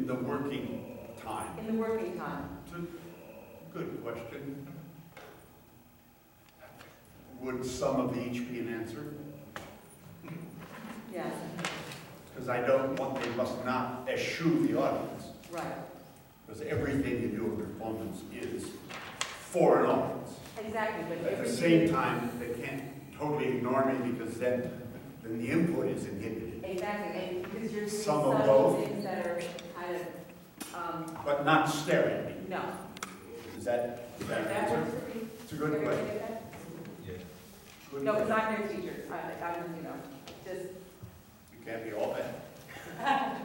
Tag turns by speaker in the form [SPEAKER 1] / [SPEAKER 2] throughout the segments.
[SPEAKER 1] in the working time?
[SPEAKER 2] In the working time.
[SPEAKER 1] It's a good question. Would some of each be an answer?
[SPEAKER 2] Yes.
[SPEAKER 1] Because I don't want, they must not eschew the audience.
[SPEAKER 2] Right.
[SPEAKER 1] Because everything you do in performance is for an audience.
[SPEAKER 2] Exactly, but
[SPEAKER 1] At the same time, they can't totally ignore me because then the input is inhibited.
[SPEAKER 2] Exactly, and because you're doing
[SPEAKER 1] Some of
[SPEAKER 2] subtle
[SPEAKER 1] both.
[SPEAKER 2] things that are kind of,
[SPEAKER 1] But not stare at me.
[SPEAKER 2] no.
[SPEAKER 1] Is that an
[SPEAKER 2] That
[SPEAKER 1] answer?
[SPEAKER 2] works for me.
[SPEAKER 1] It's a good question. Good
[SPEAKER 2] No, because
[SPEAKER 1] question.
[SPEAKER 2] I'm their teacher. I'm, you know, just.
[SPEAKER 1] You can't be all that.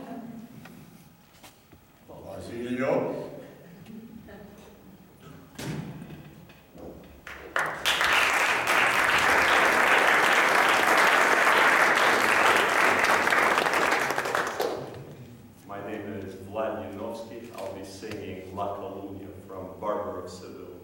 [SPEAKER 1] Basilio.
[SPEAKER 3] My name is Vlad. I'll be singing La Calunia from Barber of Seville.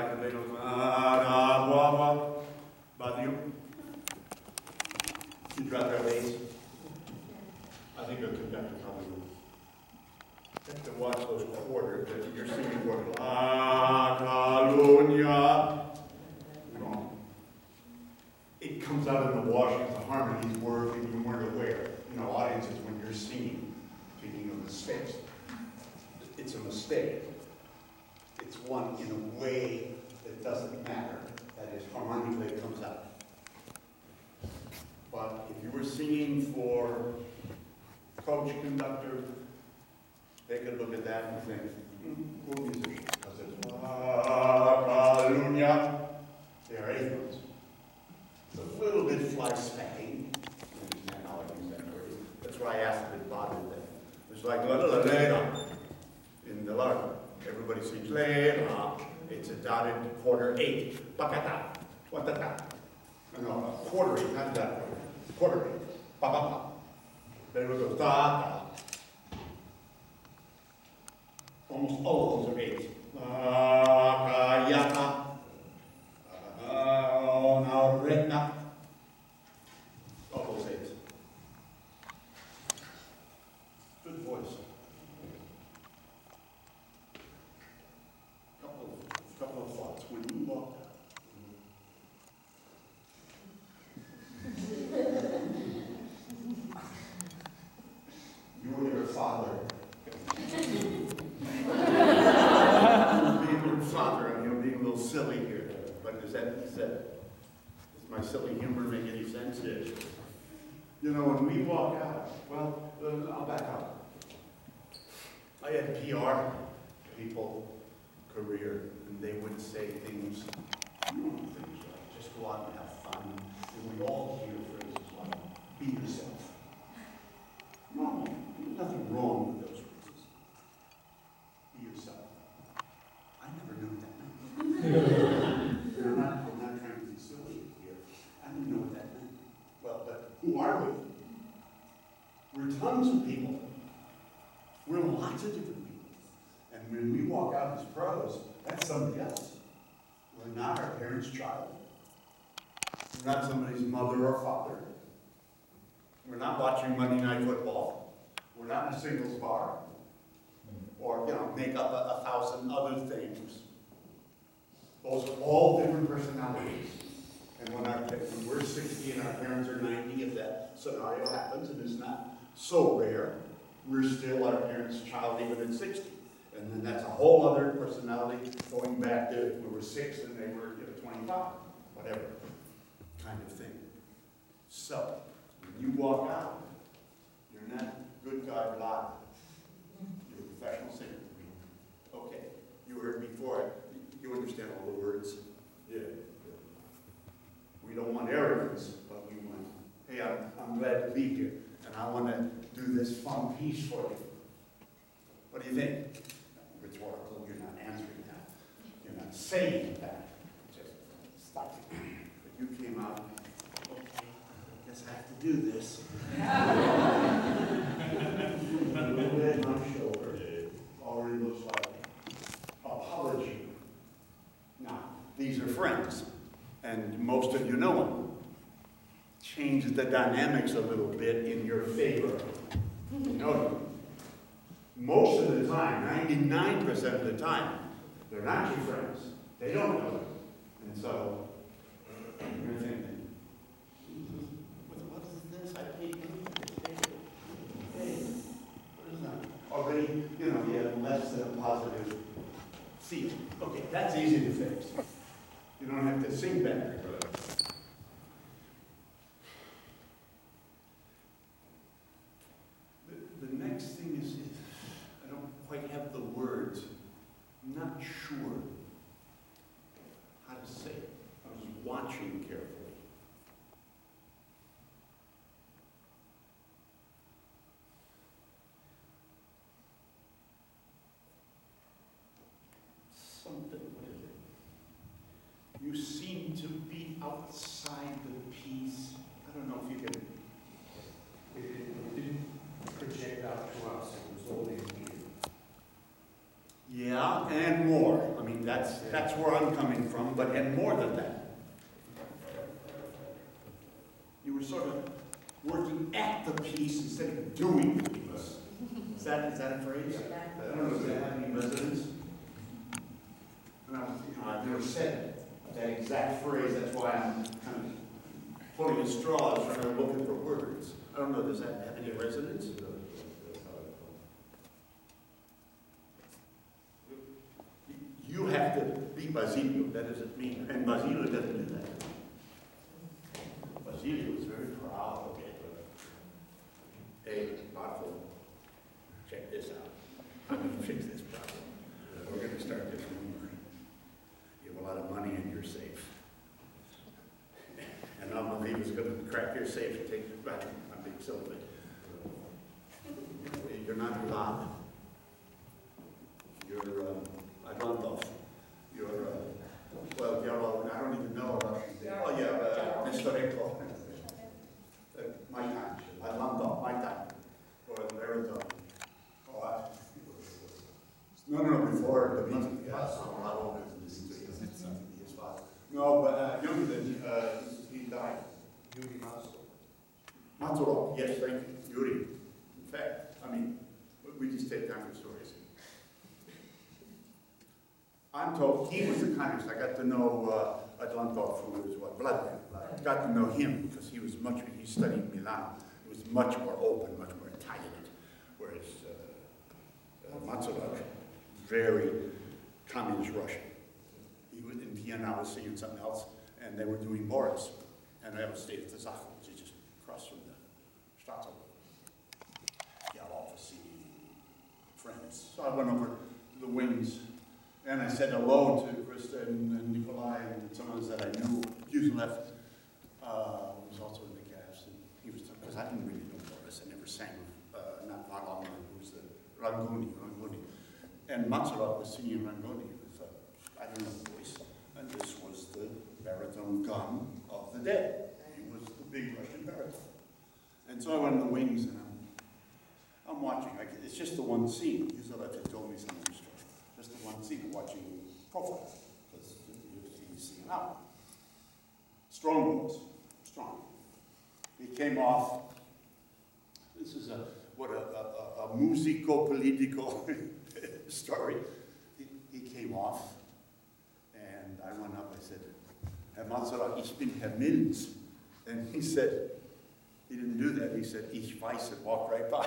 [SPEAKER 1] like a little blah. Bother you? You drop your bass? I think a conductor probably will. You have to watch those quarters that you're singing for. La Calunya. Wrong. It comes out in the washings, the harmonies work, and you weren't aware. You know, audiences, when you're singing, speaking of mistakes, it's a mistake. It's one in a way that doesn't matter. That is, harmonically it comes out. But if you were singing for coach, conductor, they could look at that and think, cool musician. Because it's Hallelujah. They are eighth notes. It's a little bit fly-specking. I understand how I use that word. That's why I asked if it bothered them. It's like in the larva. Everybody sings la. It's a dotted quarter eight. Bakata. Watata. No, a quarter eight, not that quarter eight. Ba ba ba. Then we go da da. Almost all of those are eights. Yata. Now retna. All those eights. Good voice. Couple of thoughts. When you walk out, you're your father. Being your father, and you're being a little silly here. But does my silly humor make any sense? Yes. You know, when we walk out, well, I'll back up. I had PR people, career, and they would say things like, just go out and have fun. And we all hear phrases like, be yourself. No, there's nothing wrong with those phrases. Be yourself. I never knew what that meant. I'm not trying to be silly here. I didn't know what that meant. Well, but who are we? We're tons of people. We're lots of different people. And when we walk out as pros, that's somebody else. We're not our parents' child. We're not somebody's mother or father. We're not watching Monday Night Football. We're not in a singles bar. Or, make up a thousand other things. Those are all different personalities. And when we're 60 and our parents are 90, if that scenario happens, and it's not so rare, we're still our parents' child even at 60. And then that's a whole other personality going back to if we were 6 and they were 25, whatever kind of thing. So, when you walk out, you're not good guy Vlad. You're a professional singer. Okay, you heard before, you understand all the words. Yeah. We don't want arrogance, but we want, hey, I'm glad to be here, and I want to do this fun piece for you. What do you think? Rhetorical, you're not answering that. You're not saying that. Just stop it. But you came out, okay, I guess I have to do this. A little bit on my shoulder. Already looks like apology. Now, these are friends, and most of you know them. Change the dynamics a little bit in your favor. You know them. Most of the time, 99% of the time, they're not your friends. They don't know them. And so, you're thinking, what is this? I paid you. Hey, what is that? Already, you have less than a positive feel. Okay, that's easy to fix. You don't have to sing better. The next thing is, I don't quite have the words. I'm not sure how to say it. I was watching carefully. Something, what is it? You seem to be outside the piece. I don't know if you can.
[SPEAKER 4] It didn't project out to us, it was all in here.
[SPEAKER 1] Yeah, and more. I mean, that's That's where I'm coming from, and more than that. You were sort of working at the piece instead of doing the piece. Is that a phrase? I don't know, does that have any resonance? I've never said that exact phrase, that's why I'm kind of pulling at straws, trying to look for words. I don't know, does that have any resonance? You have to be Basilio, that doesn't mean, and Basilio doesn't do that. Basilio is very proud of it. Hey, Marco, check this out. I'm going to fix this problem. We're going to start this rumor. You have a lot of money in your safe. And I'm going to crack your safe and take it back. I'm being silly. You're not Vlad. You're Adlantov. You're, well, I don't even know Russian. Oh, yeah, Nestorenko. My time. Adlantov, my time. Or Veritone. Oh, no, before the meeting. Yes. No, but younger than he died. Yuri Matsurov. Yes, thank you. Yuri. In fact, I mean, we just take down the stories. I'm told he was the kindest. I got to know Adlantov, who was what? Vlad. Got to know him because he studied in Milan. He was much more open, much more Italian. Whereas Matsurov, very communist Russian. He was in Vienna, I was singing something else, and they were doing Boris. And I stayed at the Zach, which is just across from the Stadthof. Got off to see friends. So I went over to the wings, and I said hello to Krista and Nikolai and some others that I knew. Yuzelev was also in the cast, and he was, because I didn't really know Boris. I never sang, not Varlamov, who was the Rangoni. And Matsurov was singing Rangoni with, I don't know the voice. And this was the baritone gun of the day. He was the big Russian baritone. And so I went in the wings, and I'm watching. It's just the one scene. Yuzelev had told me something strange. Just the one scene, watching profile. Because he's singing out. Strong voice. Strong. He came off. This is a musico-political story. He came off, and I went up, I said, Herr Matsurov, ich bin Herr Mills. And he said, he didn't do that, he said, ich weiß, and walked right by.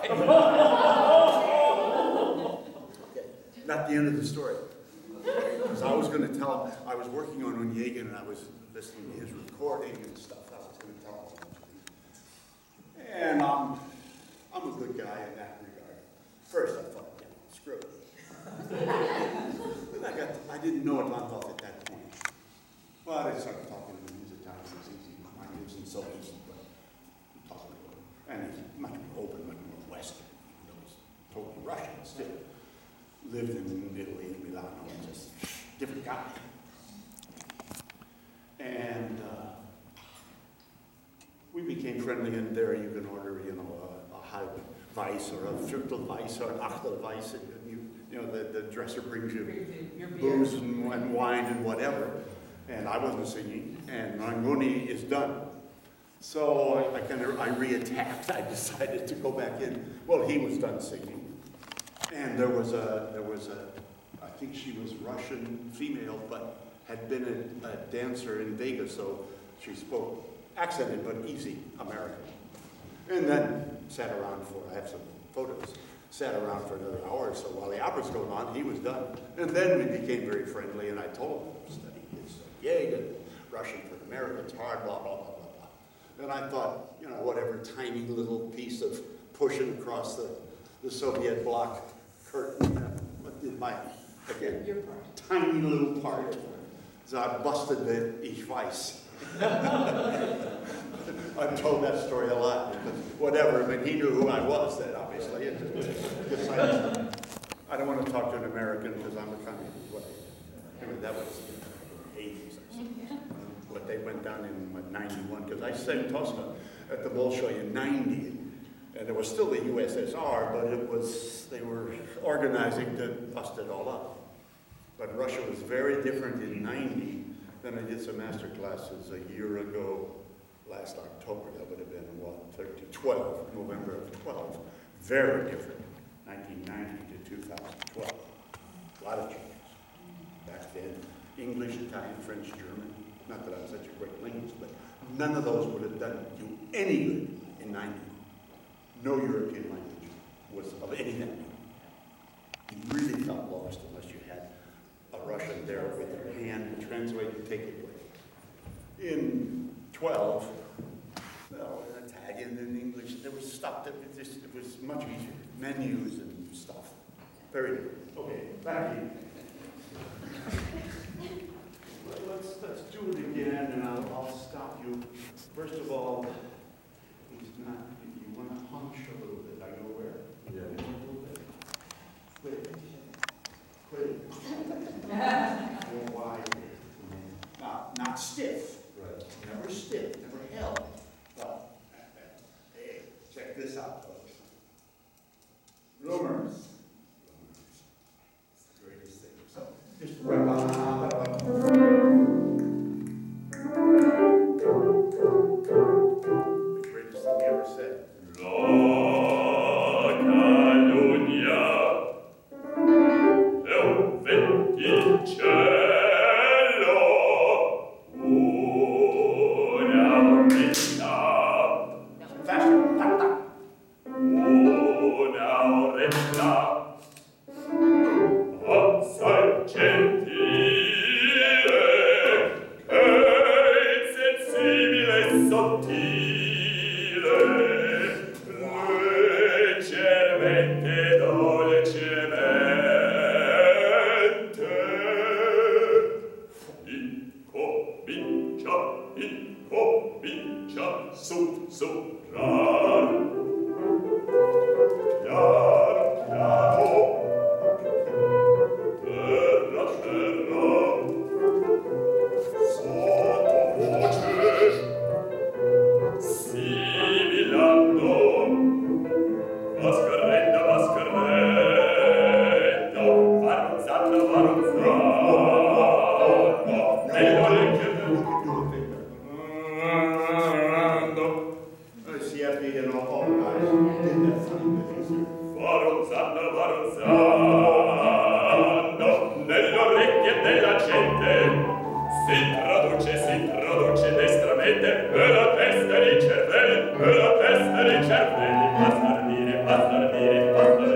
[SPEAKER 1] Okay. Not the end of the story. Because I was going to tell him, I was working on Onegin, and I was listening to his recording and stuff. I was going to tell him. And I'm a good guy in that regard. First, I thought, yeah, screw it. Then I didn't know Adlantov at that point. But I started talking to him. He's Italian, it's easy. Mine isn't so easy, but we talked to him. And he's much more open, much more Western. Even though he's totally Russian still. Lived in Italy, in Milan, just different guy. And we became friendly, and there you can order, a halb Weiss or a Viertel Weiss or an Achtel Weiss. And the dresser brings you booze and wine and whatever. And I wasn't singing, and Rangoni is done. So I re-attacked. I decided to go back in. Well, he was done singing. And there was a, I think she was Russian female, but had been a dancer in Vegas, so she spoke accented but easy American. And then sat around I have some photos, sat around for another hour or so while the opera's going on. He was done. And then we became very friendly, and I told him, study his gig and Russian for Americans, hard, blah, blah, blah, blah, blah. And I thought, whatever tiny little piece of pushing across the Soviet bloc curtain, what did
[SPEAKER 2] Your part.
[SPEAKER 1] tiny little part. So I busted the Ich weiß. I've told that story a lot, because whatever, he knew who I was then, obviously. I don't want to talk to an American because I'm a communist. That was the 80s, I suppose. But they went down in 91, because I sang Tosca at the Bolshoi in 90. And it was still the USSR, but they were organizing to bust it all up. But Russia was very different in '90. Then I did some master classes a year ago, last October. That would have been, what, 12, November of 12. Very different, 1990 to 2012. A lot of changes. Back then, English, Italian, French, German. Not that I'm such a great linguist, but none of those would have done you any good in '90. No European language was of anything. You really felt lost unless you had a Russian there with their hand to translate and take it away. In 12, well, Italian and English, there was stuff that it was much easier. Menus and stuff. Very different. Okay, back in. Let's do it again, and I'll stop you. First of all, he's not. You want to hunch a little bit. I know where.
[SPEAKER 3] Yeah.
[SPEAKER 1] A little bit. Quit. Go wide. Not stiff.
[SPEAKER 3] Right.
[SPEAKER 1] Never stiff. Never held. Well, hey, check this out, folks. Rumors. It's the greatest thing. So, just the greatest thing he ever said.
[SPEAKER 3] La calunnia è un vento in cielo, una oretta,
[SPEAKER 1] Faster. Tap, tap.
[SPEAKER 3] una oretta, assai gentile, che insensibile e sottile, leggermente dolcemente, incomincia sussurrar, piano, piano, terra, terra, sottovoce, sibilando, mascheretta, varonzando, nelle orecchie,
[SPEAKER 1] See, after you know all the guys did that funny business.
[SPEAKER 3] varonzando, nelle orecchie della gente, si traduce destramente, e la testa di cervelli, bastardire, fanfiar.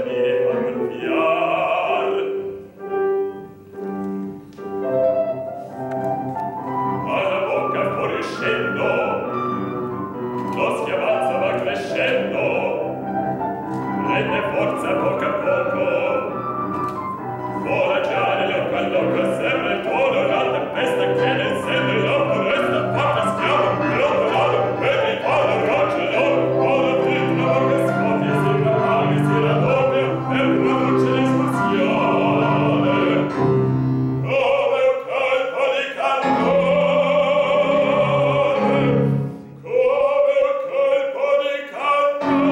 [SPEAKER 3] Alla bocca fuoriuscendo, lo schiavazzo va crescendo, prende forza poco a poco, foraggiare lo quello serve il tuono, la tempesta che ne sente la foresta, fatta schiavo, brontolato, e mi fa la roccia loro, ora filtra che scoppia, si rapaga, si raddoppia, e produce l'esplosione. Come un colpo di cannone, come un colpo di cannone,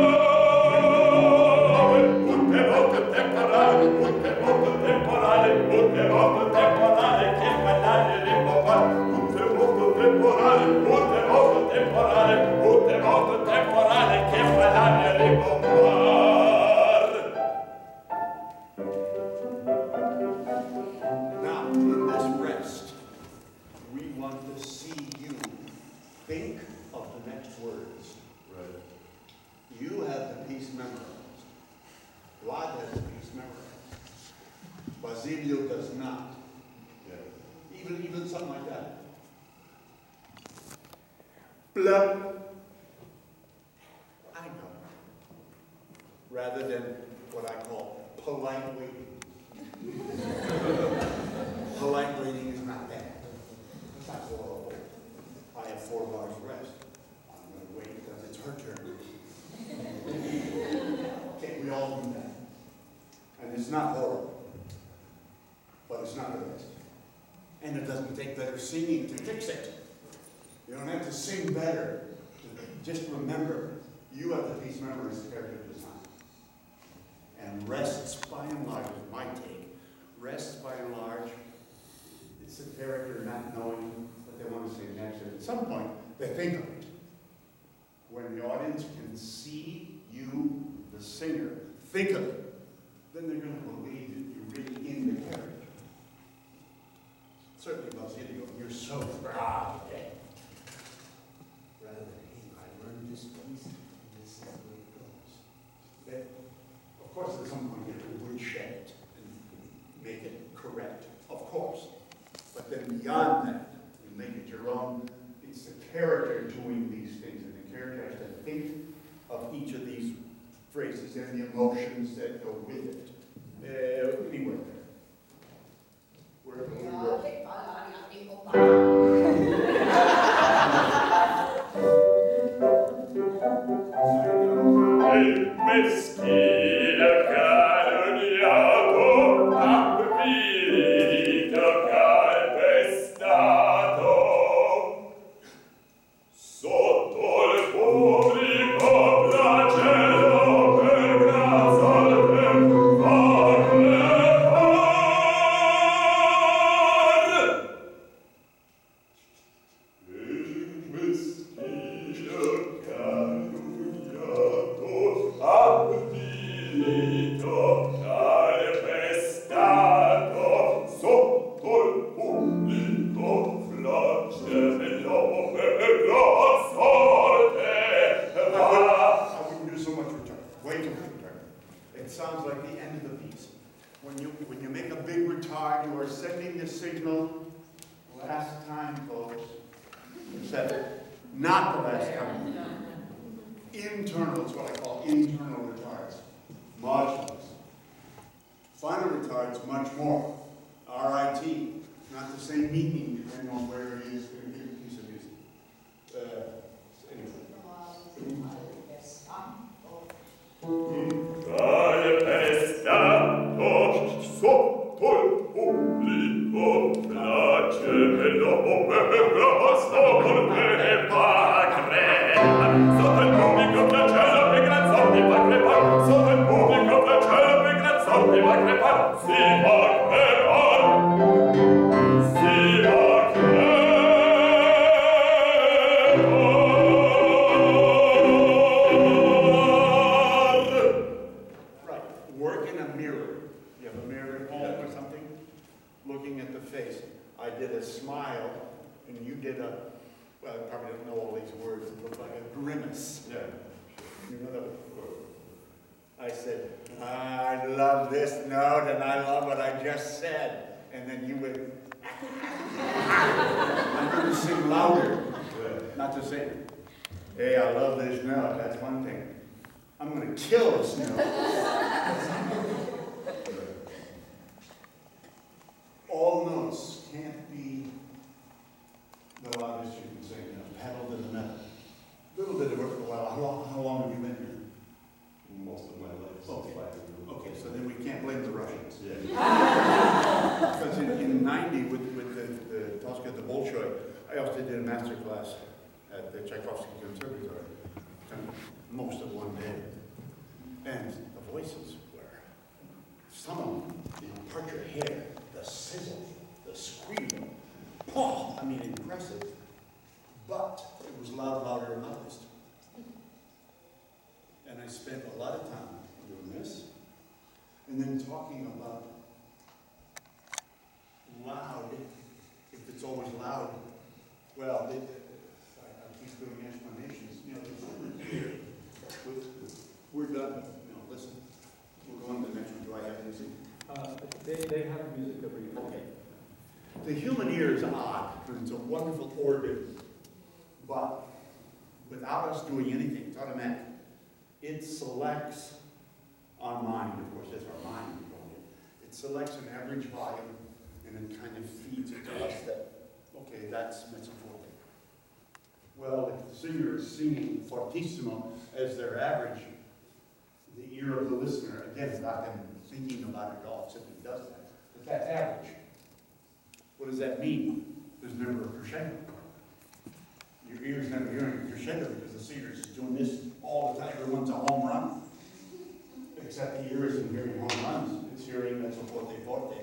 [SPEAKER 3] un terremoto temporale, che fa l'aria di papà, un terremoto temporale, che fa l'aria di papà.
[SPEAKER 1] Now, in this rest, we want to see you think of the next words.
[SPEAKER 3] Right.
[SPEAKER 1] You have the piece memorized. Vlad has the piece memorized. Basilio does not.
[SPEAKER 3] Yeah.
[SPEAKER 1] Even something like that. Blah. I know. Rather than what I call polite waiting. Polite waiting is not bad. It's not horrible. I have 4 bars rest. I'm going to wait because it's her turn. Okay, we all do that. And it's not horrible. But it's not the best. And it doesn't take better singing to fix it. You don't have to sing better. Just remember, you have the piece memorized, character design. And rests, by and large, is my take, rests by and large. It's the character not knowing what they want to say next. And at some point, they think of it. When the audience can see you, the singer, think of it, then they're going to believe that you're really in the character. Certainly Basilio, you're so proud. Rather than, hey, I learned this piece, and this is the way it goes. Then, of course, at some point you would shed it and make it correct, of course. But then beyond that, you make it your own. It's the character doing these things, and the character has to think of each of these phrases and the emotions that go with it. Anywhere there. Wherever we go.
[SPEAKER 3] Il meschino calunniato, avvilito, calpestato, sotto il pubblico flagello per grazia del fa crepar. Il meschino avvilito, calpestato, sotto il pubblico flagello per gran sorte va.
[SPEAKER 1] I wouldn't do so much return. Way too much return. It sounds like the end of the piece. When you make a big retard, you are sending the signal. Last time, folks. Except not the last time. Internal is what I call internal retards. Much less. Final retards, much more. RIT, not the same meaning depending on where it is in a piece of music.
[SPEAKER 3] Calpestato, sotto il pubblico flagello per gran sorte va crepar. Sotto il pubblico flagello per gran sorte va crepar. Sotto il pubblico flagello per gran sorte va crepar. Si va crepar. Si va crepar.
[SPEAKER 1] Right. Work in a mirror. You have a mirror at home or something? Looking at the face. I did a smile, and you did a, well, I probably don't know all these words. It looked like a grimace.
[SPEAKER 3] Yeah.
[SPEAKER 1] You know that word? I said, I love this note, and I love what I just said. And then you went, I'm going to sing louder. Not to say, hey, I love this note. That's one thing. I'm going to kill this note. All notes can't be the loudest you can sing, pedal to the metal. A little bit of work for a while. How long have you been here?
[SPEAKER 3] Most of my life.
[SPEAKER 1] Okay, so then we can't blame the Russians.
[SPEAKER 3] Yeah.
[SPEAKER 1] Because in 90, with the Tosca the Bolshoi, I also did a master class at the Tchaikovsky Conservatory, most of one day. And the voices were, some of them, part your hair, the sizzle, the scream, I mean, impressive. But it was louder and loudest. And I spent a lot of time doing this, and then talking about loud, if it's always loud. Well, I keep doing explanations. You know, we're done. Listen, we're going to the next one. Do I have music?
[SPEAKER 4] They have music every year.
[SPEAKER 1] Okay. The human ear is odd, and it's a wonderful organ, but without us doing anything, it's automatic. It selects our mind, of course, that's our mind. It selects an average volume, and it kind of feeds it to us that, okay, that's mezzo forte. Well, if the singer is singing fortissimo as their average, the ear of the listener, again, without them thinking about it at all, simply does that. But that's average. What does that mean? There's never a crescendo. Your ear's never hearing a crescendo because the singer's doing this all the time. Everyone's a home run. Except the ear isn't hearing home runs. It's hearing mezzo forte forte.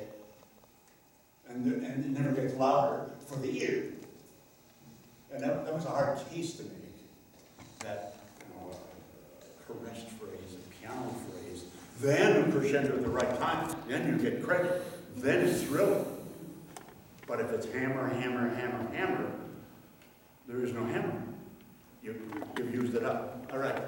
[SPEAKER 1] and it never gets louder for the ear. And that was a hard case to make. That, a caressed phrase, a piano phrase, then a crescendo at the right time, then you get credit, then it's thrilling. But if it's hammer, hammer, hammer, hammer, there is no hammer. You've used it up. All right.